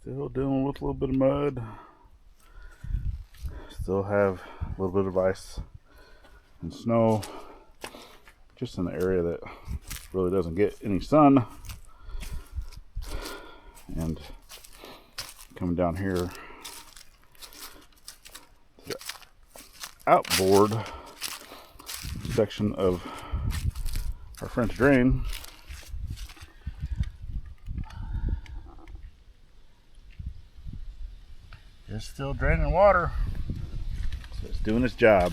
Still dealing with a little bit of mud. Still have a little bit of ice and snow just in the area that really doesn't get any sun. And coming down here to the outboard section of our French drain. It's still draining water. So it's doing its job.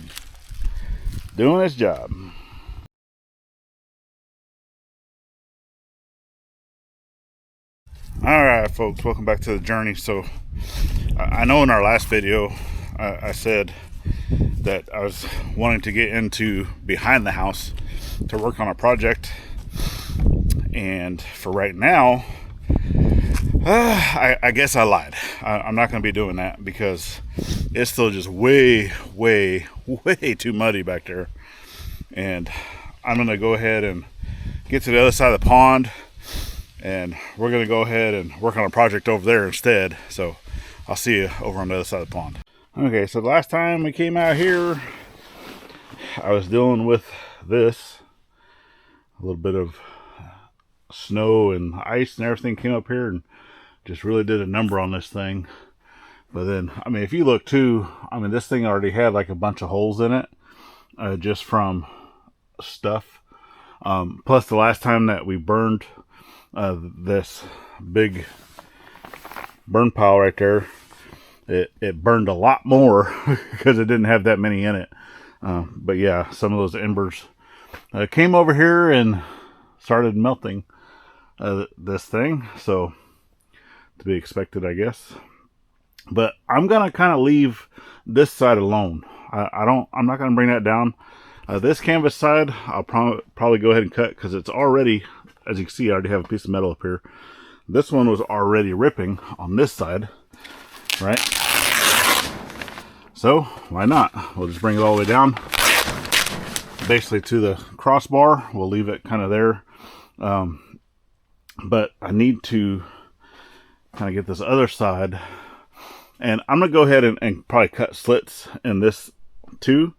Doing its job. Alright folks, welcome back to the journey. So I know in our last video I said that I was wanting to get into behind the house to work on a project, and for right now I guess I lied. I'm not going to be doing that because it's still just way too muddy back there, and I'm going to go ahead and get to the other side of the pond, and we're going to go ahead and work on a project over there instead. So I'll see you over on the other side of the pond. Okay, so the last time we came out here I was dealing with this, a little bit of snow and ice and everything came up here and just really did a number on this thing. But then, I mean, if you look too, I mean, this thing already had like a bunch of holes in it, just from stuff. Plus the last time that we burned this big burn pile right there, it burned a lot more because it didn't have that many in it. But yeah, some of those embers came over here and started melting this thing. So to be expected, I guess. But I'm gonna kind of leave this side alone. I'm not gonna bring that down. This canvas side I'll probably go ahead and cut because it's already, as you can see, I already have a piece of metal up here. This one was already ripping on this side, right? So why not? We'll just bring it all the way down, basically to the crossbar. We'll leave it kind of there. But I need to kind of get this other side, and I'm gonna go ahead and probably cut slits in this too,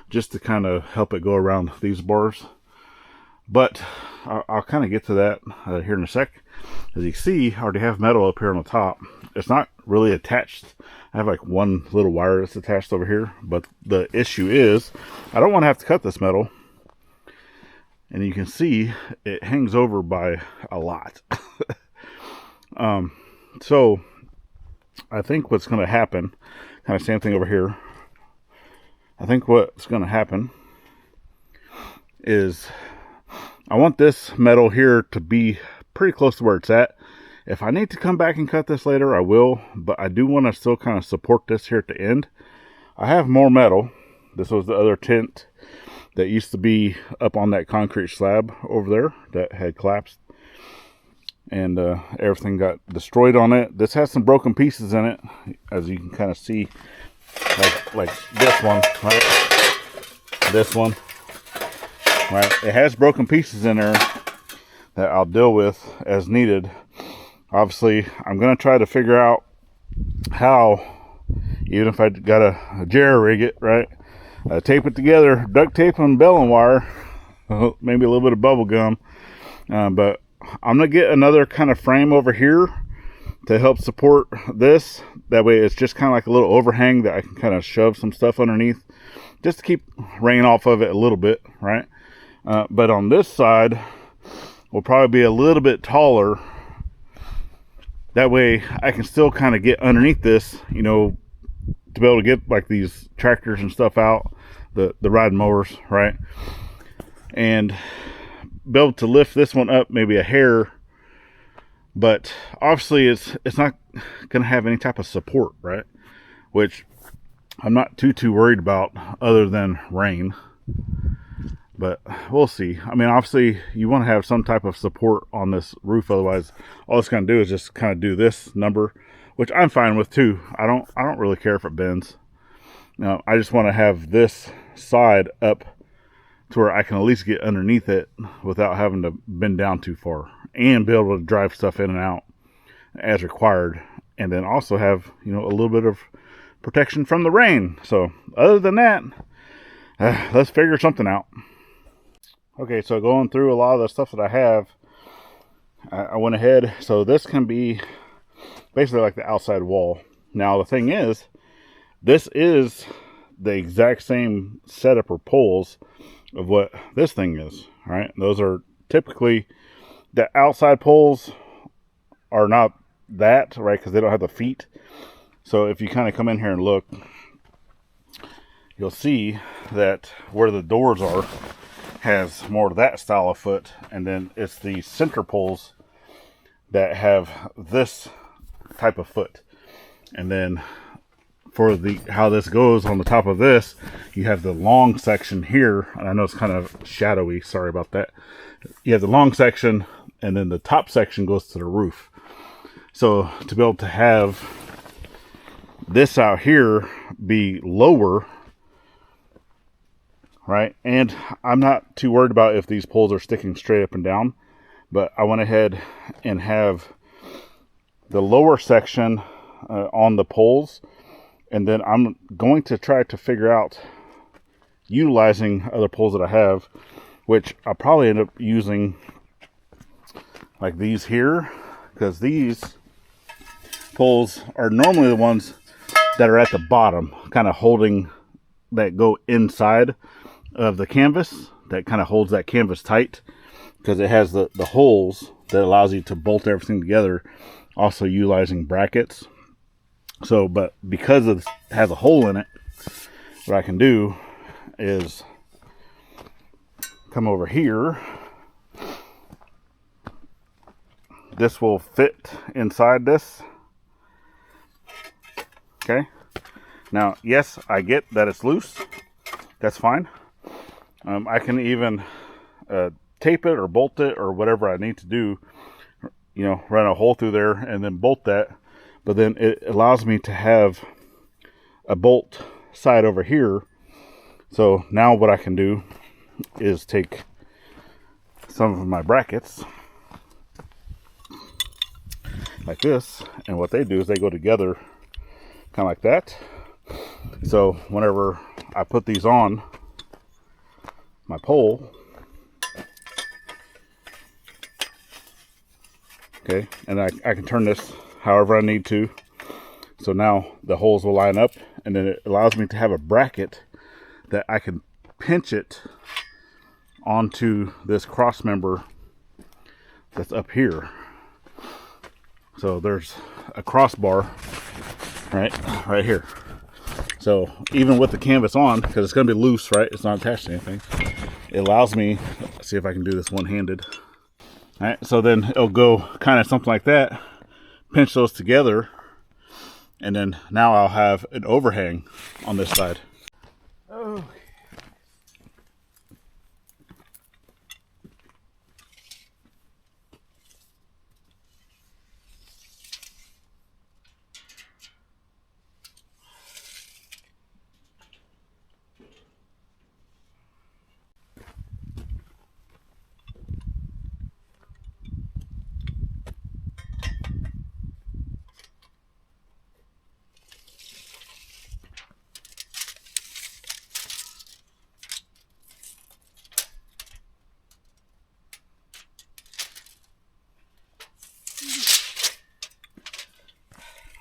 just to kind of help it go around these bars. But I'll kind of get to that here in a sec. As you can see, I already have metal up here on the top. It's not really attached. I have like one little wire that's attached over here, but the issue is I don't want to have to cut this metal. And you can see it hangs over by a lot. So I think what's going to happen, kind of same thing over here. I think what's going to happen is I want this metal here to be pretty close to where it's at. If I need to come back and cut this later, I will, but I do want to still kind of support this here at the end. I have more metal. This was the other tent that used to be up on that concrete slab over there that had collapsed, and everything got destroyed on it. This has some broken pieces in it, as you can kind of see, like this one, right? This one, right? It has broken pieces in there that I'll deal with as needed. Obviously, I'm going to try to figure out how, even if I got to jerry rig it, right? Tape it together, duct tape and baling wire, maybe a little bit of bubble gum. But I'm going to get another kind of frame over here to help support this. That way it's just kind of like a little overhang that I can kind of shove some stuff underneath, just to keep rain off of it a little bit, right? But on this side, will probably be a little bit taller. That way I can still kind of get underneath this, you know, to be able to get like these tractors and stuff out, the ride mowers, right? And be able to lift this one up maybe a hair, but obviously it's not going to have any type of support, right? Which I'm not too worried about, other than rain. But we'll see. I mean, obviously you want to have some type of support on this roof, otherwise all it's going to do is just kind of do this number, which I'm fine with too. I don't really care if it bends. Now I just want to have this side up to where I can at least get underneath it without having to bend down too far, and be able to drive stuff in and out as required and then also have, you know, a little bit of protection from the rain. So other than that, let's figure something out. Okay, so going through a lot of the stuff that I have, I went ahead. So this can be basically like the outside wall. Now the thing is, this is the exact same setup or poles of what this thing is, right? Those are typically, the outside poles are not that, right? Because they don't have the feet. So if you kind of come in here and look, you'll see that where the doors are has more of that style of foot, and then it's the center poles that have this type of foot. And then for the how this goes on the top of this, you have the long section here, and I know it's kind of shadowy, sorry about that. You have the long section, and then the top section goes to the roof. So to be able to have this out here be lower, right? And I'm not too worried about if these poles are sticking straight up and down, but I went ahead and have the lower section on the poles, and then I'm going to try to figure out utilizing other poles that I have, which I'll probably end up using like these here, because these poles are normally the ones that are at the bottom, kind of holding, that go inside of the canvas, that kind of holds that canvas tight, because it has the holes that allows you to bolt everything together, also utilizing brackets. So, but because it has a hole in it, what I can do is come over here. This will fit inside this. Okay. Now, yes, I get that it's loose. That's fine. I can even tape it or bolt it or whatever I need to do. You know, run a hole through there and then bolt that. But then it allows me to have a bolt side over here. So now what I can do is take some of my brackets like this, and what they do is they go together kind of like that. So whenever I put these on my pole, okay, and I can turn this however I need to. So now the holes will line up, and then it allows me to have a bracket that I can pinch it onto this cross member that's up here. So there's a crossbar right here. So even with the canvas on, because it's going to be loose, right? It's not attached to anything. It allows me, let's see if I can do this one-handed. All right, so then it'll go kind of something like that, pinch those together, and then now I'll have an overhang on this side. Oh.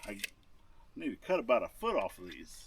I need to cut about a foot off of these.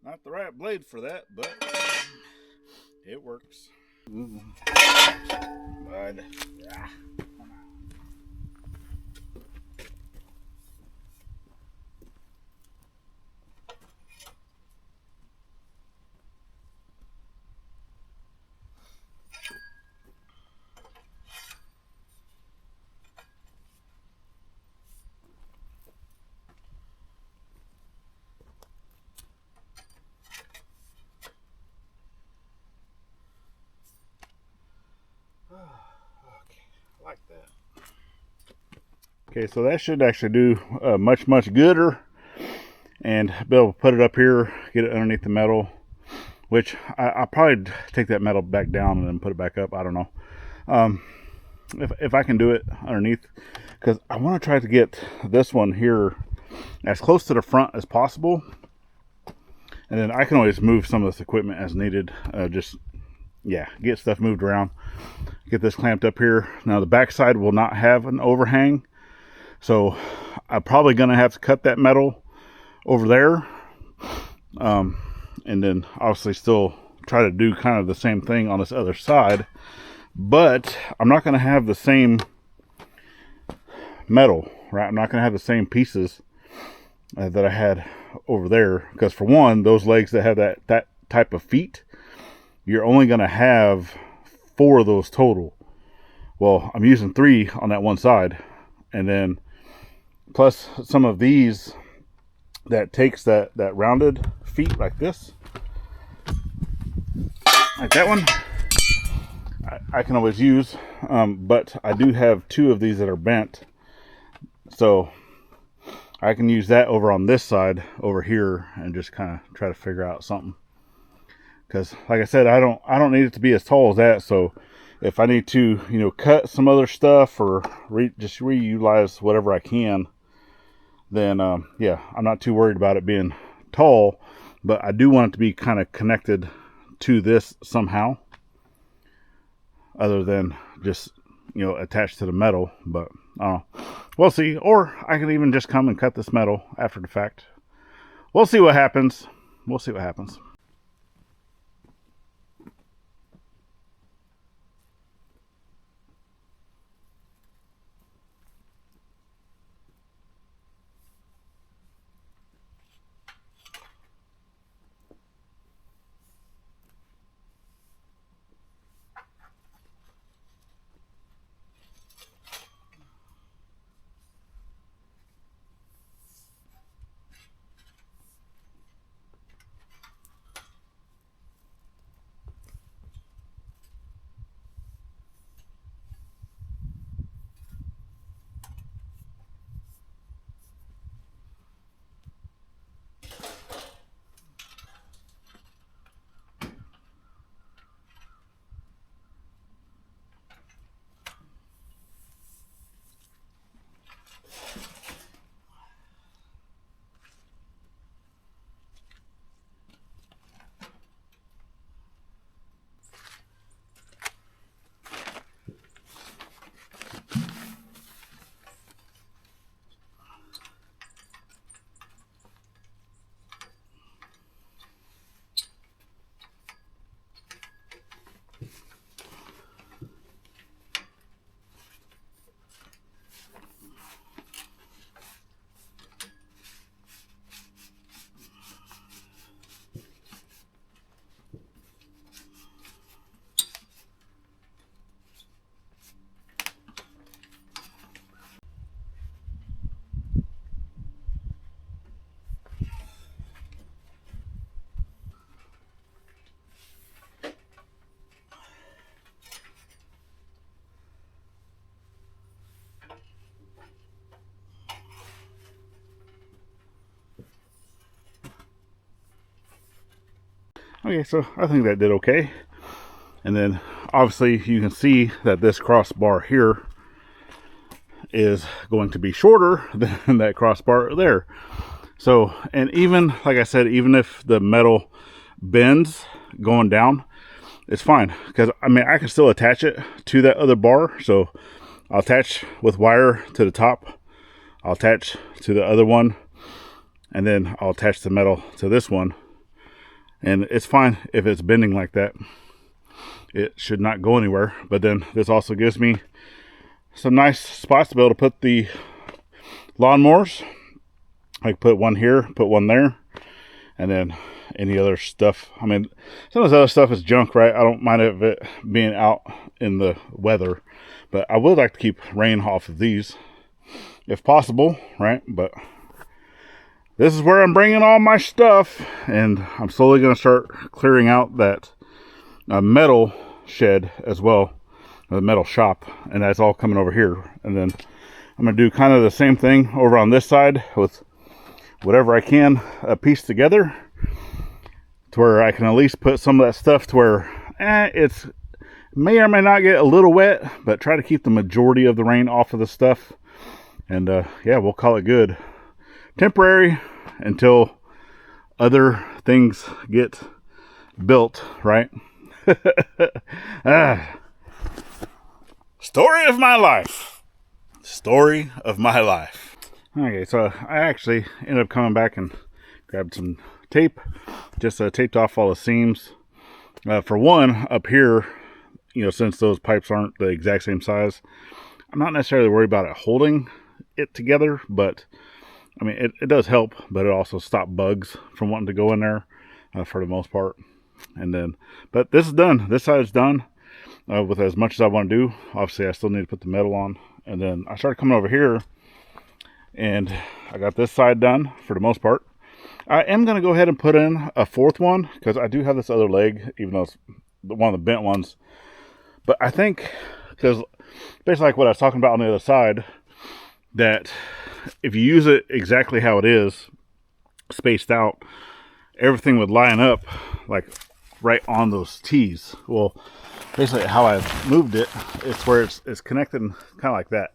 Not the right blade for that, but it works. I side. Yeah. Like that. Okay, so that should actually do much gooder, and be able to put it up here, get it underneath the metal, which I'll probably take that metal back down and then put it back up. I don't know if I can do it underneath, because I want to try to get this one here as close to the front as possible, and then I can always move some of this equipment as needed. Yeah, get stuff moved around. Get this clamped up here. Now the backside will not have an overhang, so I'm probably going to have to cut that metal over there, and then obviously still try to do kind of the same thing on this other side, but I'm not going to have the same metal, right? I'm not going to have the same pieces that I had over there, because for one, those legs that have that type of feet, you're only going to have 4 of those total. Well, I'm using 3 on that one side, and then plus some of these that takes that rounded feet like this, like that one, I can always use, but I do have 2 of these that are bent, so I can use that over on this side over here and just kind of try to figure out something. Because like I said, I don't need it to be as tall as that. So if I need to, you know, cut some other stuff or just reutilize whatever I can, then yeah, I'm not too worried about it being tall. But I do want it to be kind of connected to this somehow, other than just, you know, attached to the metal. But we'll see. Or I can even just come and cut this metal after the fact. We'll see what happens. We'll see what happens. Okay, so I think that did okay. And then obviously you can see that this crossbar here is going to be shorter than that crossbar there. So, and even, like I said, even if the metal bends going down, it's fine. Because, I mean, I can still attach it to that other bar. So, I'll attach with wire to the top. I'll attach to the other one. And then I'll attach the metal to this one. And it's fine if it's bending like that. it should not go anywhere. But then this also gives me some nice spots to be able to put the lawnmowers. I can put one here, put one there, and then any other stuff. I mean, some of this other stuff is junk, right? I don't mind it being out in the weather, but I would like to keep rain off of these if possible, right? But this is where I'm bringing all my stuff, and I'm slowly going to start clearing out that metal shed as well, the metal shop, and that's all coming over here. And then I'm going to do kind of the same thing over on this side with whatever I can piece together to where I can at least put some of that stuff to where it's may or may not get a little wet, but try to keep the majority of the rain off of the stuff. And yeah, we'll call it good. Temporary until other things get built, right? Story of my life. Story of my life. Okay, so I actually ended up coming back and grabbed some tape, just taped off all the seams. For one, up here, you know, since those pipes aren't the exact same size, I'm not necessarily worried about it holding it together, but I mean, it does help, but it also stops bugs from wanting to go in there for the most part. And then, but this is done. This side is done with as much as I want to do. Obviously, I still need to put the metal on. And then I started coming over here, and I got this side done for the most part. I am going to go ahead and put in a fourth one because I do have this other leg, even though it's one of the bent ones. But I think, because basically like what I was talking about on the other side, that if you use it exactly how it is, spaced out, everything would line up like right on those T's. Well, basically how I moved it, it's where it's connected kind of like that,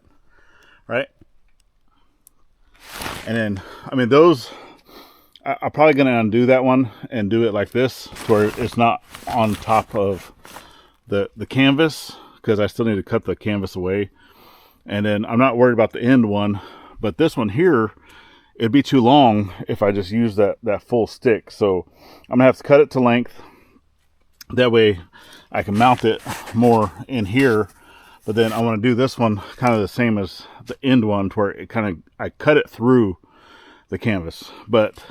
right? And then, I mean, those, I'm probably going to undo that one and do it like this, where it's not on top of the canvas, because I still need to cut the canvas away. And then I'm not worried about the end one, but this one here, it'd be too long if I just use that full stick. So I'm gonna have to cut it to length. That way I can mount it more in here. But then I want to do this one kind of the same as the end one, to where it kind of, I cut it through the canvas. But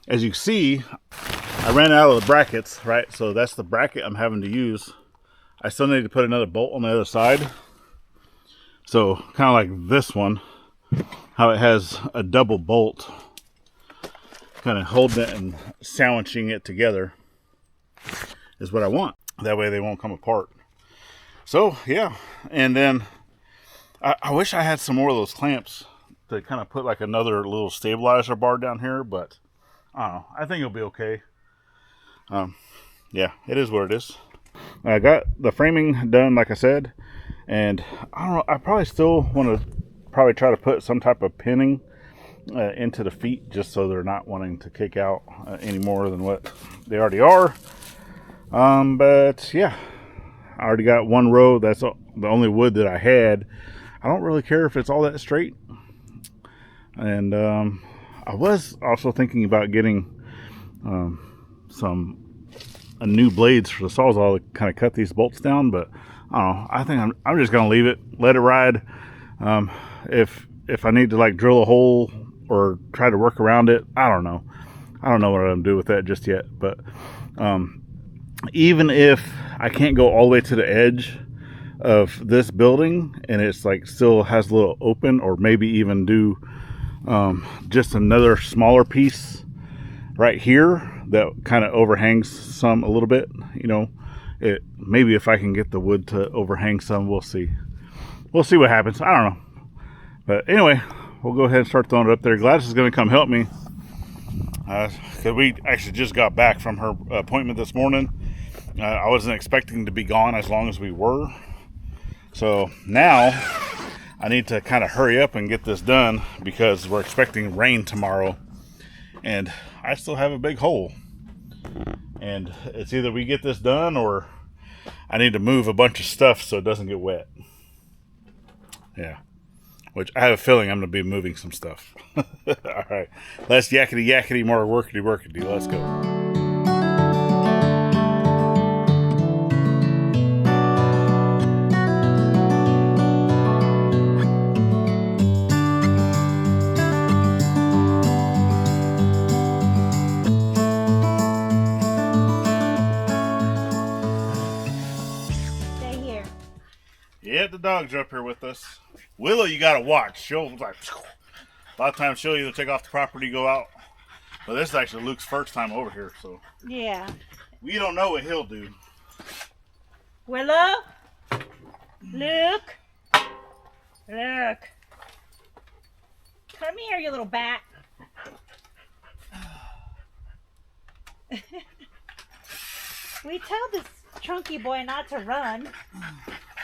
as you see, I ran out of the brackets, right? So that's the bracket I'm having to use. I still need to put another bolt on the other side. So kind of like this one, how it has a double bolt, kind of holding it and sandwiching it together is what I want. That way they won't come apart. So yeah, and then I wish I had some more of those clamps to kind of put like another little stabilizer bar down here, but I don't know. I think it'll be okay. Yeah, it is what it is. I got the framing done, like I said, and I don't know. I probably still want to try to put some type of pinning into the feet, just so they're not wanting to kick out any more than what they already are. But yeah, I already got one row. That's the only wood that I had. I don't really care if it's all that straight. And I was also thinking about getting some new blades for the Sawzall to kind of cut these bolts down, but I don't know. I think I'm just gonna leave it, let it ride. If I need to like drill a hole or try to work around it, I don't know what I'm gonna do with that just yet. But even if I can't go all the way to the edge of this building and it's like still has a little open, or maybe even do just another smaller piece right here that kind of overhangs some a little bit, you know, maybe if I can get the wood to overhang some, we'll see what happens. I don't know, but anyway, we'll go ahead and start throwing it up there. Gladys is going to come help me because we actually just got back from her appointment this morning. I wasn't expecting to be gone as long as we were, so now I need to kind of hurry up and get this done because we're expecting rain tomorrow, and I still have a big hole, and it's either we get this done or I need to move a bunch of stuff so it doesn't get wet. Yeah, which I have a feeling I'm going to be moving some stuff. All right, less yakety more workety. Let's go. Yeah, the dogs are up here with us. Willow, you gotta watch. She'll like a lot of times she'll either take off the property, go out. But this is actually Luke's first time over here, so yeah. We don't know what he'll do. Willow, Luc, Luc, come here, you little bat. We tell this chunky boy not to run,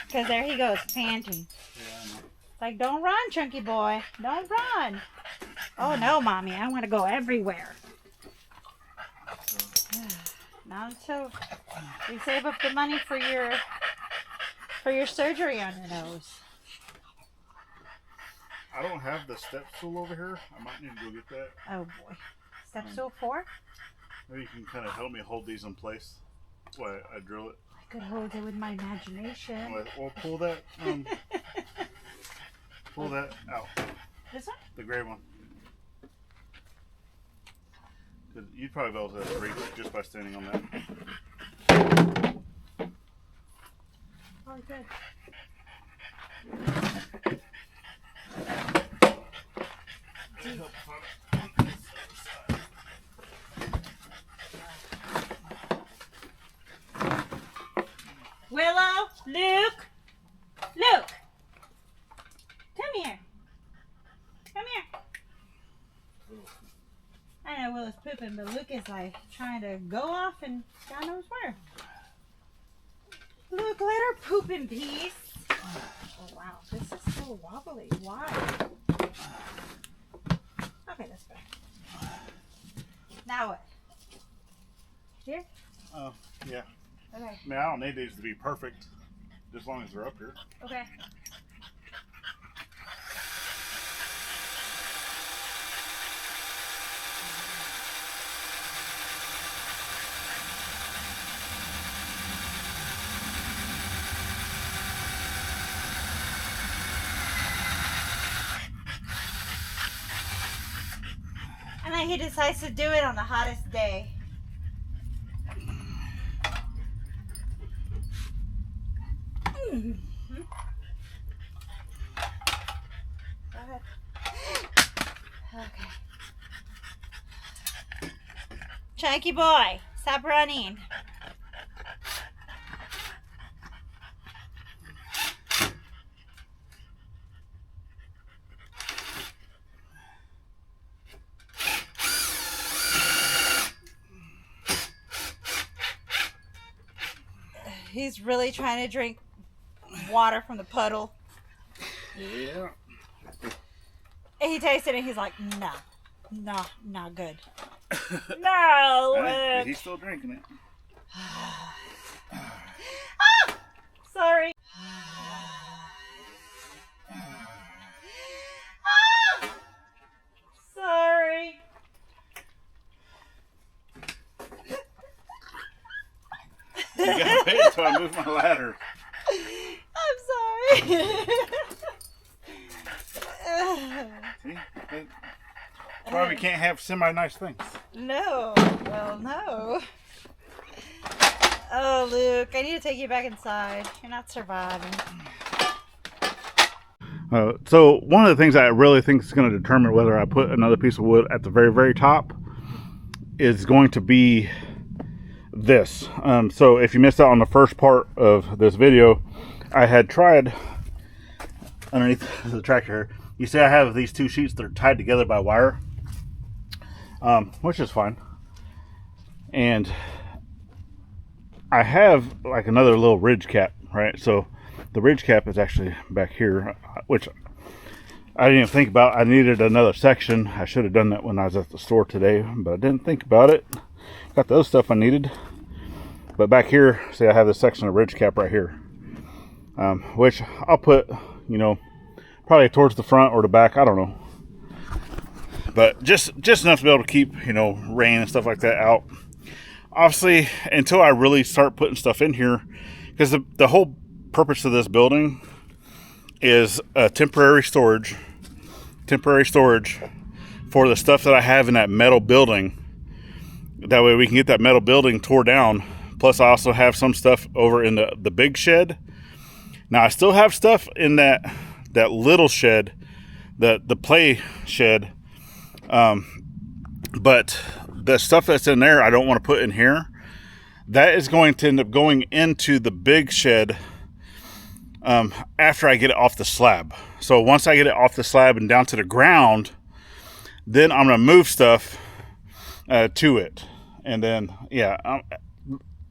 because there he goes, panting. Yeah, I know. It's like, don't run, chunky boy. Don't run. Oh, no, Mommy. I want to go everywhere. Not until we save up the money for your surgery on your nose. I don't have the step stool over here. I might need to go get that. Oh, boy. Step stool 4? Maybe you can kind of help me hold these in place while I drill it. I could hold it with my imagination. Well, pull that out. This one? The gray one. You'd probably be able to reach it just by standing on that. Oh, good. Willow, Luc, Luc, come here. Come here. I know Willow's pooping, but Luc is like trying to go off and God knows where. Luc, let her poop in peace. Oh wow, this is so wobbly. Why? Okay, that's better. Now what? Here? Oh, yeah. Okay. I mean, I don't need these to be perfect, just as long as they're up here. Okay. And then he decides to do it on the hottest day. Mm-hmm. Go ahead. Okay. Chunky boy, stop running. He's really trying to drink water from the puddle. Yeah. And he tasted it and he's like, no, not good. No, Luc. He's still drinking it. Ah, sorry. Ah, sorry. You gotta pay it till I move my ladder. I'm sorry. See? That's why we can't have semi-nice things. No. Well, no. Oh, Luc, I need to take you back inside. You're not surviving. So one of the things I really think is going to determine whether I put another piece of wood at the very, very top is going to be this. So if you missed out on the first part of this video, I had tried underneath the tractor here. You see I have these two sheets that are tied together by wire, which is fine. And I have like another little ridge cap, right? So the ridge cap is actually back here, which I didn't even think about. I needed another section. I should have done that when I was at the store today, but I didn't think about it. Got the other stuff I needed. But back here, see I have this section of ridge cap right here, which I'll put, you know, probably towards the front or the back, I don't know. But just enough to be able to keep, you know, rain and stuff like that out. Obviously, until I really start putting stuff in here, because the whole purpose of this building is temporary storage for the stuff that I have in that metal building. That way we can get that metal building tore down. Plus I also have some stuff over in the big shed Now I still have stuff in that little shed, the play shed, but the stuff that's in there I don't want to put in here. That is going to end up going into the big shed after I get it off the slab. So once I get it off the slab and down to the ground, then I'm going to move stuff to it. And then, yeah,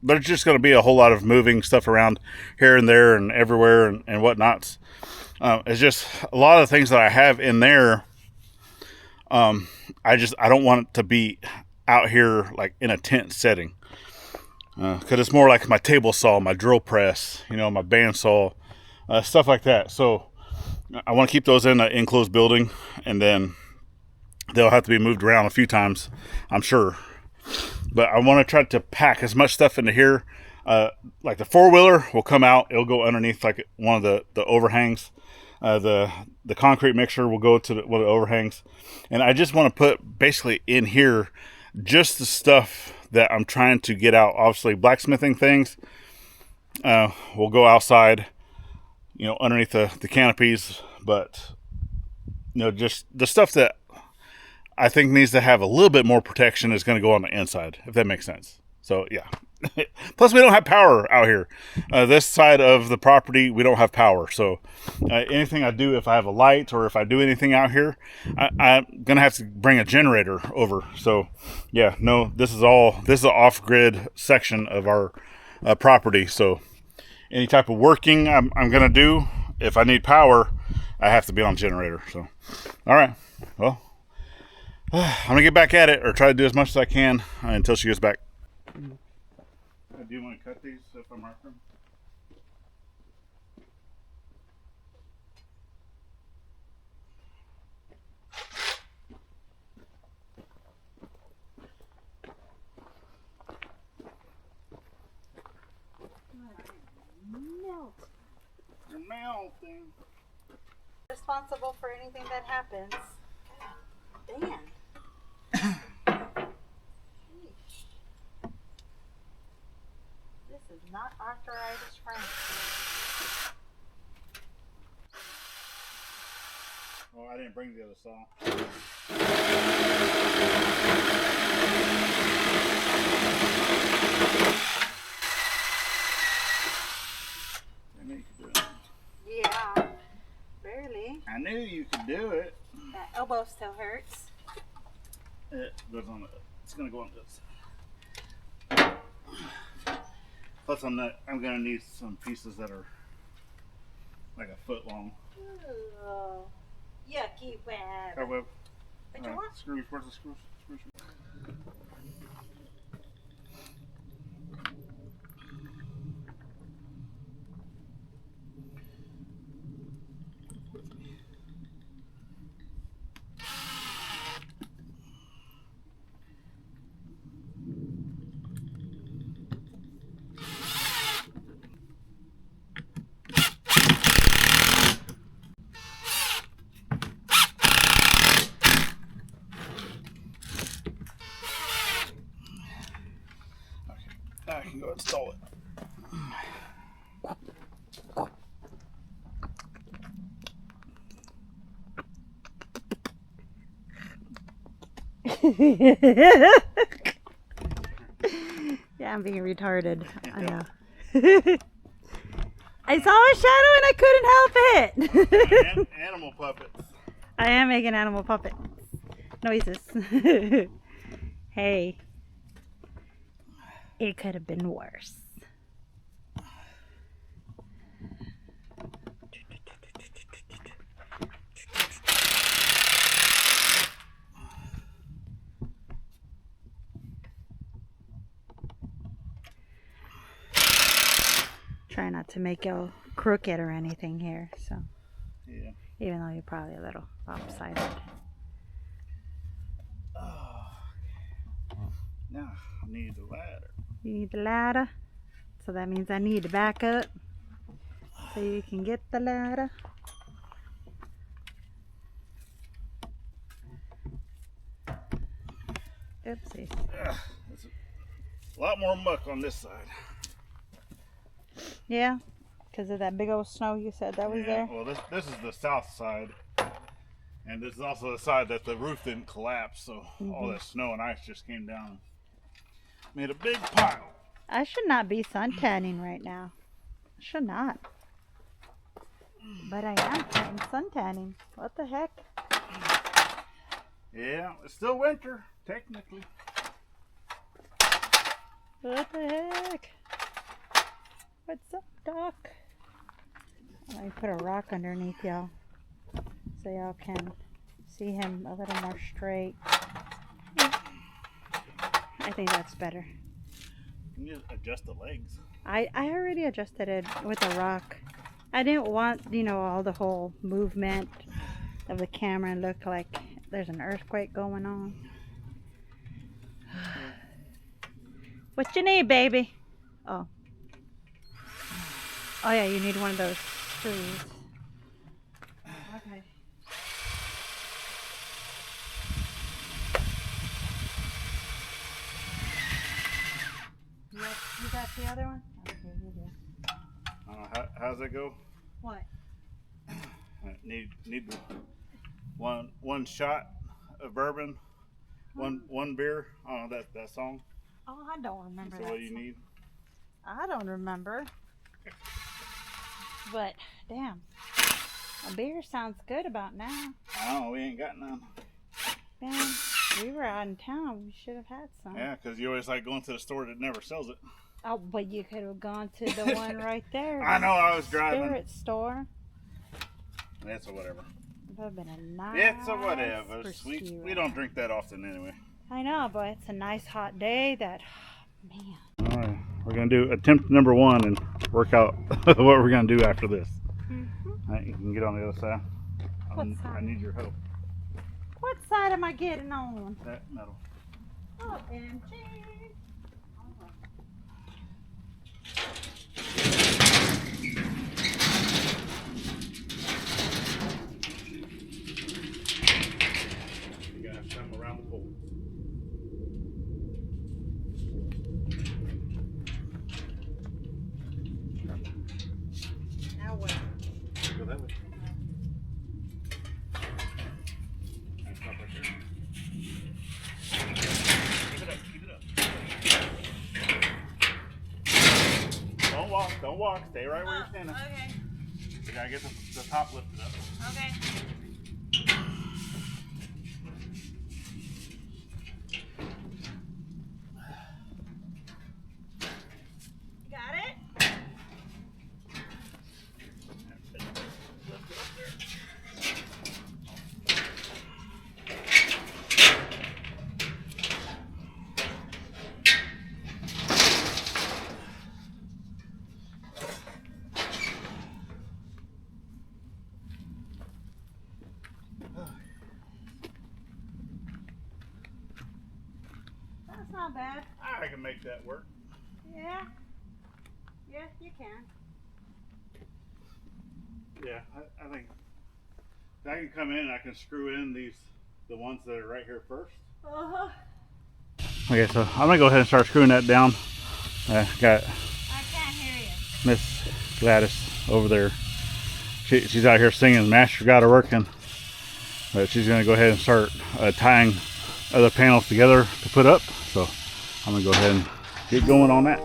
there's just going to be a whole lot of moving stuff around here and there and everywhere and whatnot. It's just a lot of things that I have in there. I don't want it to be out here like in a tent setting. Because it's more like my table saw, my drill press, my bandsaw, stuff like that. So I want to keep those in an enclosed building, and then they'll have to be moved around a few times, I'm sure. But I want to try to pack as much stuff into here. Like the four-wheeler will come out. It'll go underneath like one of the overhangs. The concrete mixer will go to one of the overhangs. And I just want to put basically in here just the stuff that I'm trying to get out. Obviously, blacksmithing things will go outside, underneath the canopies. But, just the stuff that I think needs to have a little bit more protection is going to go on the inside, if that makes sense. So, yeah. Plus, we don't have power out here. This side of the property, we don't have power. So, anything I do, if I have a light or if I do anything out here, I'm going to have to bring a generator over. So, yeah, no, this is an off-grid section of our property. So, any type of working I'm going to do, if I need power, I have to be on generator. So, all right. Well, I'm going to get back at it or try to do as much as I can until she gets back. Do you want to cut these if I'm marking them? You're melting. Responsible for anything that happens. Damn. This is not arthritis friendly. Oh, I didn't bring the other saw. I knew you could do it. Yeah, barely. I knew you could do it. That elbow still hurts. It goes on the. It's gonna go on this. Plus, I'm gonna need some pieces that are like a foot long. Ooh, yucky web. Cobweb. What you want? Screws. Where's the screws? Screws. I can go install it. Yeah, I'm being retarded. I know. I saw a shadow and I couldn't help it. Animal puppets. I am making animal puppet noises. Hey, it could have been worse. Try not to make you crooked or anything here, so Yeah. even though you're probably a little lopsided. Oh. Now I need the ladder. You need the ladder, so that means I need to back up so you can get the ladder. Oopsie. There's a lot more muck on this side. Yeah, Because of that big old snow you said that was there? Well, this is the south side. And this is also the side that the roof didn't collapse. So all that snow and ice just came down. Made a big pile. I should not be suntanning right now. I should not. But I am suntanning. What the heck? Yeah, it's still winter, technically. What the heck? What's up, Doc? Let me put a rock underneath y'all so y'all can see him a little more straight. I think that's better. You can just adjust the legs. I already adjusted it with a rock. I didn't want, you know, all the whole movement of the camera and look like there's an earthquake going on. What you need, baby? Oh. Oh yeah, you need one of those screws. Okay. You got the other one? Okay, you do. How's that go? What? Need one shot of bourbon, one beer. Oh, that song. Oh, I don't remember That's that. what you need. I don't remember. But damn, a beer sounds good about now. Oh, we ain't got none. Man, we were out in town. We should have had some. Yeah, because you always like going to the store that never sells it. Oh, but you could have gone to the one right there. I know, I was driving. Spirit store. It's a whatever. That would have been a nice. It's a whatever. brewski We don't drink that often anyway. I know, but it's a nice hot day. That, man. All right, we're gonna do attempt number 1 and work out what we're gonna do after this. All right, you can get on the other side. What side? I need your help. What side am I getting on? That metal. OMG. You gotta come around the pole. Now what? Go that way. And stop right there. Keep it up. Don't walk. Stay right where you're standing. Okay. You gotta get the top lifted up. Okay. Got it? Lift it up there. That's not bad. I can make that work. Yeah. Yeah, you can. Yeah, I think I can come in and I can screw in the ones that are right here first. Uh-huh. Okay, so I'm gonna go ahead and start screwing that down. I got I can't hear you. Miss Gladys over there. She's out here singing Master Got Her Working. But she's gonna go ahead and start tying other panels together to put up. So I'm gonna go ahead and get going on that.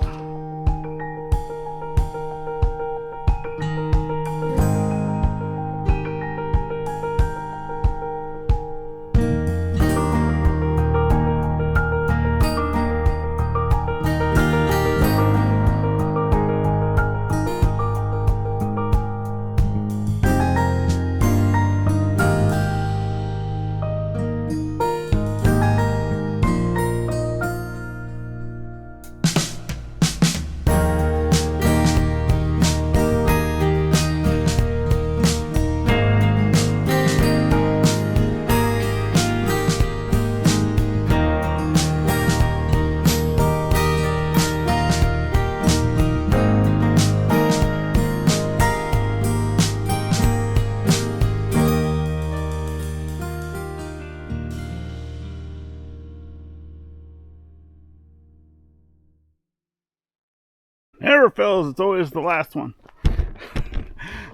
Never fails, it's always the last one.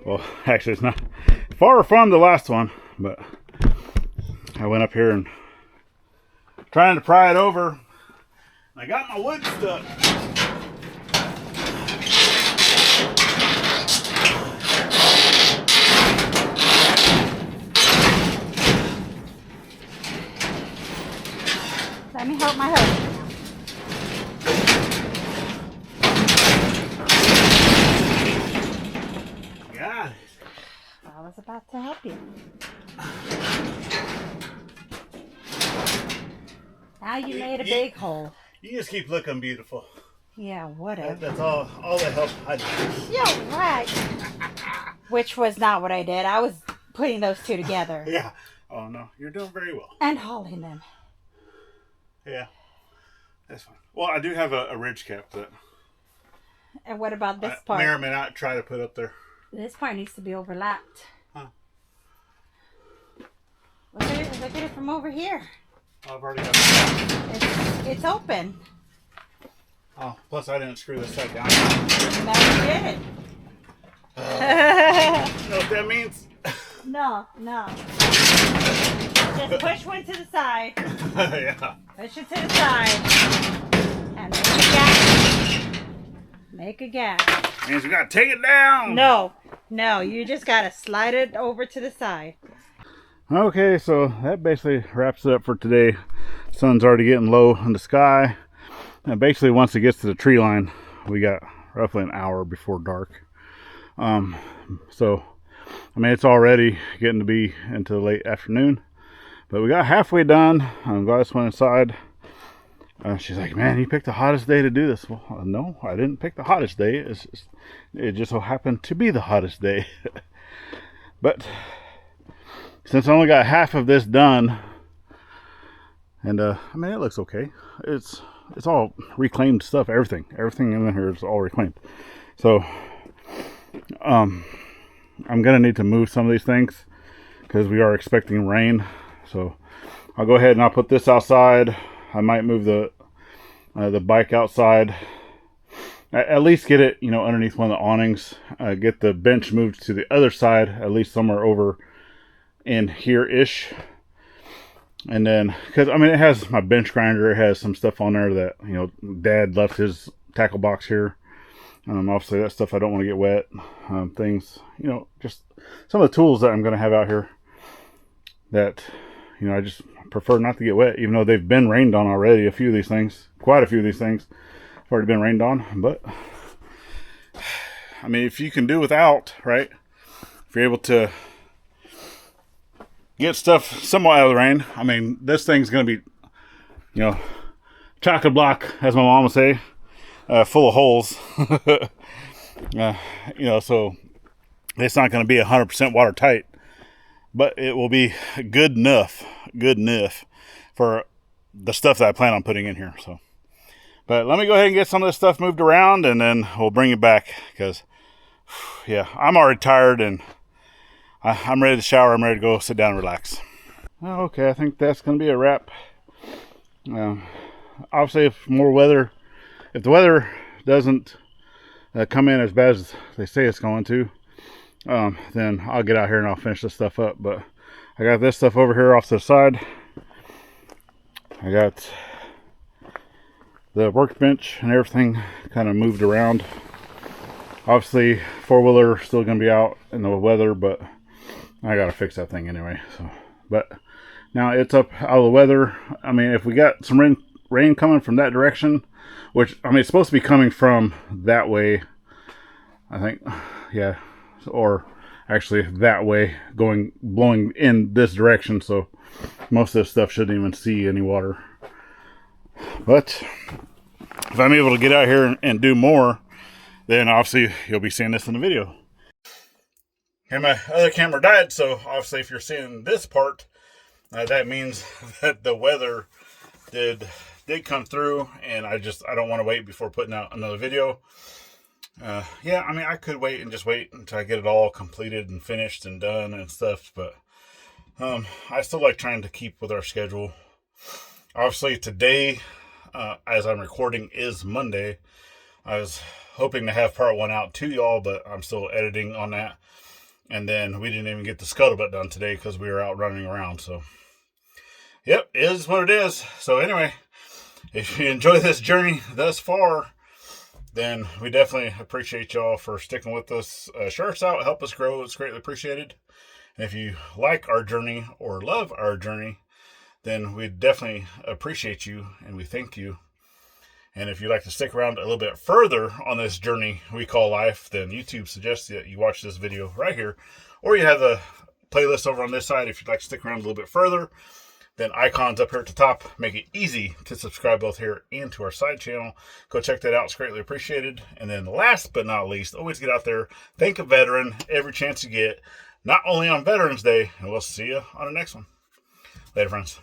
Well, actually, it's not far from the last one, but I went up here and trying to pry it over. I got my wood stuck. Let me help my husband. Got it. I was about to help you. Now you made a big hole. You just keep looking beautiful. Yeah, whatever. That's all the help I need. Yeah, right. Which was not what I did. I was putting those two together. Yeah. Oh no, you're doing very well. And hauling them. Yeah. That's fine. Well, I do have a ridge cap that. And what about this part? May or may not try to put up there. This part needs to be overlapped. Huh. Look at it from over here. I've already got it. It's open. Oh, plus I didn't screw this side down. No, you didn't. You know what that means? No. Just push one to the side. Yeah. Push it to the side. And make a gap. Make a gap. Means we gotta take it down. No, you just gotta slide it over to the side. Okay, so that basically wraps it up for today. Sun's already getting low in the sky. And basically once it gets to the tree line, we got roughly an hour before dark. So, I mean, it's already getting to be into the late afternoon. But we got halfway done. Gladys went inside. She's like, man, you picked the hottest day to do this. Well, no, I didn't pick the hottest day. It just so happened to be the hottest day. But since I only got half of this done, and I mean, it looks okay. It's all reclaimed stuff. Everything in here is all reclaimed. So I'm gonna need to move some of these things because we are expecting rain. So I'll go ahead and I'll put this outside. I might move the bike outside. At least get it, underneath one of the awnings. Get the bench moved to the other side, at least somewhere over in here-ish. And then, because, I mean, it has my bench grinder. It has some stuff on there that, Dad left his tackle box here. Obviously, that stuff I don't want to get wet. Things, just some of the tools that I'm going to have out here that, I just prefer not to get wet, even though they've been rained on already. Quite a few of these things have already been rained on. But, I mean, if you can do without, right? If you're able to get stuff somewhat out of the rain. I mean, this thing's going to be, chocolate block, as my mom would say, full of holes. So it's not going to be 100% watertight, but it will be good enough for the stuff that I plan on putting in here. So, but let me go ahead and get some of this stuff moved around, and then we'll bring it back because, yeah, I'm already tired and I'm ready to shower. I'm ready to go sit down and relax. Okay, I think that's going to be a wrap. Obviously, if the weather doesn't come in as bad as they say it's going to, then I'll get out here and I'll finish this stuff up. But I got this stuff over here off to the side. I got the workbench and everything kind of moved around. Obviously, four-wheeler still going to be out in the weather, but I got to fix that thing anyway. So, but now it's up out of the weather. I mean, if we got some rain coming from that direction, which, I mean, it's supposed to be coming from that way, I think, yeah, or actually that way, blowing in this direction, so most of this stuff shouldn't even see any water. But if I'm able to get out here and do more, then obviously you'll be seeing this in the video. And my other camera died, so obviously if you're seeing this part, that means that the weather did come through, and I don't want to wait before putting out another video. Yeah, I mean, I could wait until I get it all completed and finished and done and stuff, but I still like trying to keep with our schedule. Obviously today, as I'm recording, is Monday. I was hoping to have part 1 out to y'all, but I'm still editing on that. And then we didn't even get the scuttlebutt done today because we were out running around. So, yep, it is what it is. So anyway, if you enjoy this journey thus far, then we definitely appreciate y'all for sticking with us. Share us out, help us grow. It's greatly appreciated. And if you like our journey or love our journey, then we definitely appreciate you and we thank you. And if you'd like to stick around a little bit further on this journey we call life, then YouTube suggests that you watch this video right here. Or you have the playlist over on this side if you'd like to stick around a little bit further. Then icons up here at the top make it easy to subscribe both here and to our side channel. Go check that out. It's greatly appreciated. And then last but not least, always get out there, thank a veteran every chance you get, not only on Veterans Day. And we'll see you on the next one. Later, friends.